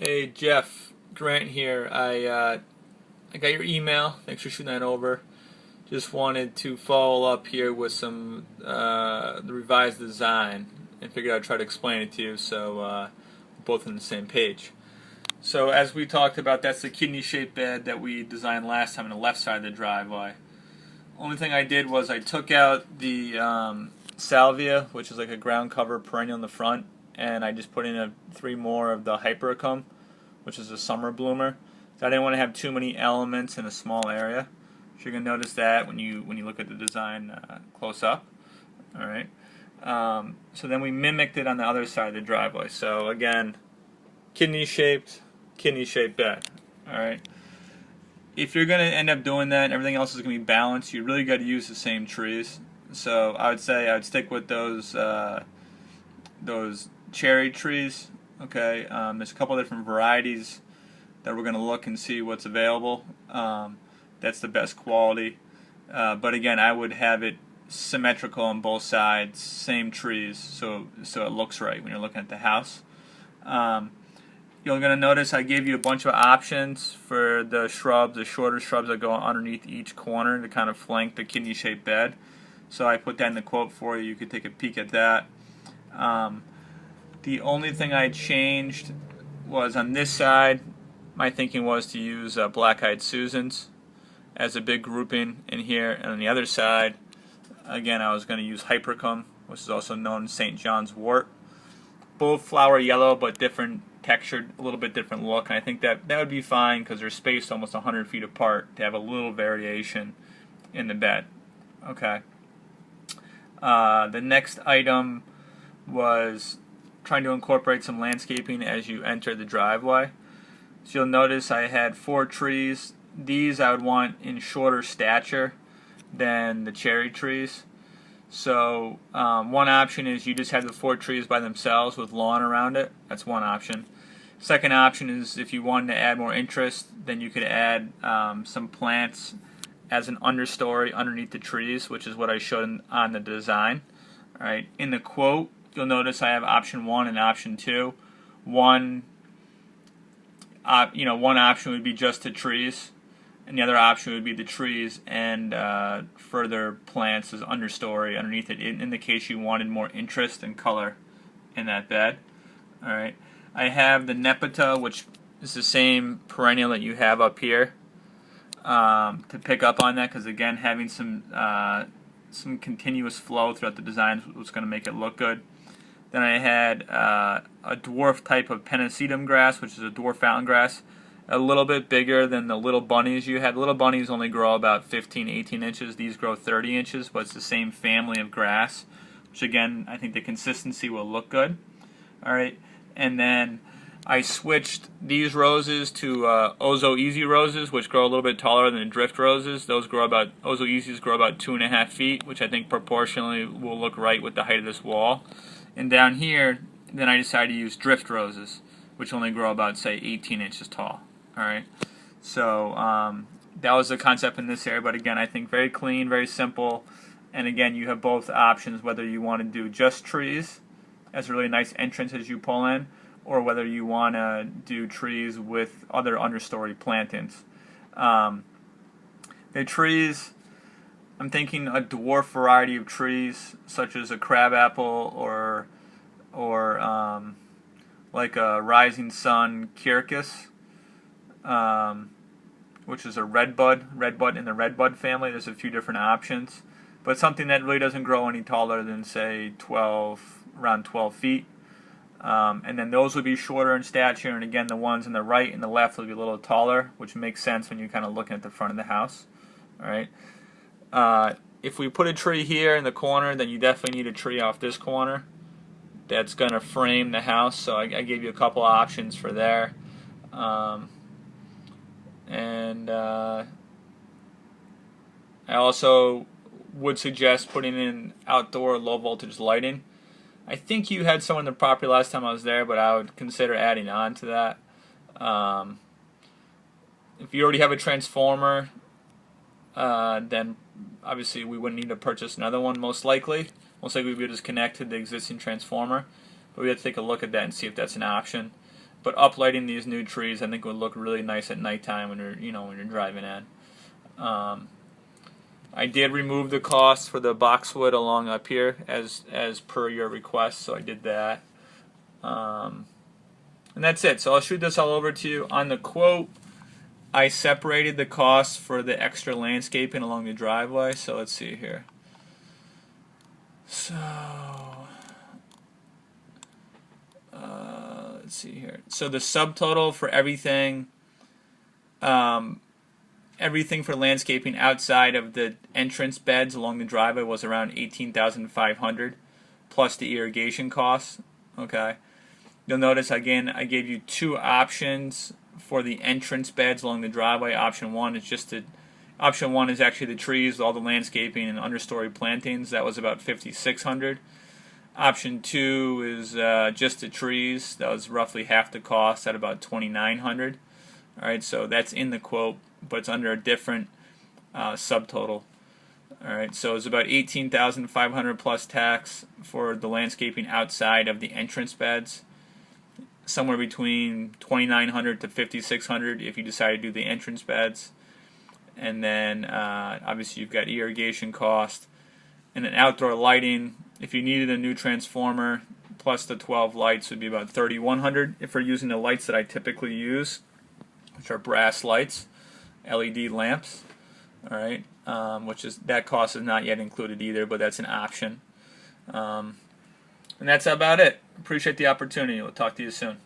Hey Jeff, Grant here. I got your email. Thanks for shooting that over. Just wanted to follow up here with some the revised design, and figured I'd try to explain it to you so we're both on the same page. So as we talked about, that's the kidney-shaped bed that we designed last time on the left side of the driveway. Only thing I did was I took out the salvia, which is like a ground cover perennial in the front, and I just put in three more of the hypericum, which is a summer bloomer. So I didn't want to have too many elements in a small area. So you're gonna notice that when you look at the design close up. All right. So then we mimicked it on the other side of the driveway. So again, kidney-shaped bed. All right. If you're gonna end up doing that, and everything else is gonna be balanced, you really got to use the same trees. So I would say I would stick with those cherry trees. Okay, there's a couple of different varieties that we're going to look and see what's available. That's the best quality. But again, I would have it symmetrical on both sides, same trees, so it looks right when you're looking at the house. You're going to notice I gave you a bunch of options for the shrubs, the shorter shrubs that go underneath each corner to kind of flank the kidney-shaped bed. So I put that in the quote for you. You could take a peek at that. The only thing I changed was on this side, my thinking was to use Black-Eyed Susans as a big grouping in here, and on the other side, again, I was going to use Hypericum, which is also known as St. John's wort. Both flower yellow, but different textured, a little bit different look, and I think that would be fine because they're spaced almost 100 feet apart to have a little variation in the bed. Okay. The next item was trying to incorporate some landscaping as you enter the driveway. So you'll notice I had 4 trees. These I would want in shorter stature than the cherry trees. So one option is you just have the 4 trees by themselves with lawn around it. That's one option. Second option is if you wanted to add more interest, then you could add some plants as an understory underneath the trees, which is what I showed on the design. All right. In the quote, you'll notice I have option 1 and option 2. One option would be just the trees, and the other option would be the trees and further plants as understory underneath it, in the case you wanted more interest and color in that bed. All right. I have the Nepeta, which is the same perennial that you have up here, to pick up on that, because again, having some continuous flow throughout the design was going to make it look good. Then I had a dwarf type of Pennisetum grass, which is a dwarf fountain grass, a little bit bigger than the little bunnies you had. Little bunnies only grow about 15, 18 inches. These grow 30 inches, but it's the same family of grass, which again, I think the consistency will look good. All right, and then I switched these roses to Ozo Easy roses, which grow a little bit taller than the drift roses. Those grow about, Ozo Easies grow about 2.5 feet, which I think proportionally will look right with the height of this wall. And down here, then I decided to use drift roses, which only grow about, say, 18 inches tall. All right, so that was the concept in this area. But again, I think very clean, very simple. And again, you have both options, whether you want to do just trees as a really nice entrance as you pull in, or whether you want to do trees with other understory plantings. The trees, I'm thinking a dwarf variety of trees, such as a crabapple or like a rising sun quercus, which is a redbud in the redbud family. There's a few different options, but something that really doesn't grow any taller than, say, around 12 feet. And then those would be shorter in stature, and again, the ones on the right and the left would be a little taller, which makes sense when you're kind of looking at the front of the house. All right. If we put a tree here in the corner, then you definitely need a tree off this corner that's going to frame the house. So I gave you a couple options for there. I also would suggest putting in outdoor low voltage lighting. I think you had some on the property last time I was there, but I would consider adding on to that. If you already have a transformer, then obviously we wouldn't need to purchase another one, most likely. Most likely we would just connect to the existing transformer. But we have to take a look at that and see if that's an option. But uplighting these new trees, I think, would look really nice at nighttime when you're driving in. I did remove the cost for the boxwood along up here as per your request, so I did that. And that's it. So I'll shoot this all over to you. On the quote, I separated the costs for the extra landscaping along the driveway. So let's see here. So let's see here. So the subtotal for everything, everything for landscaping outside of the entrance beds along the driveway was around $18,500 plus the irrigation costs. Okay. You'll notice again I gave you two options for the entrance beds along the driveway. Option one is actually the trees, all the landscaping and understory plantings. That was about $5,600. Option two is just the trees. That was roughly half the cost at about $2,900. All right, so that's in the quote, but it's under a different subtotal. All right, so it's about $18,500 plus tax for the landscaping outside of the entrance beds. Somewhere between $2,900 to $5,600 if you decide to do the entrance beds. And then obviously you've got irrigation cost. And then outdoor lighting, if you needed a new transformer plus the 12 lights, would be about $3,100 if we're using the lights that I typically use, which are brass lights, LED lamps. All right, that cost is not yet included either, but that's an option. And that's about it. Appreciate the opportunity. We'll talk to you soon.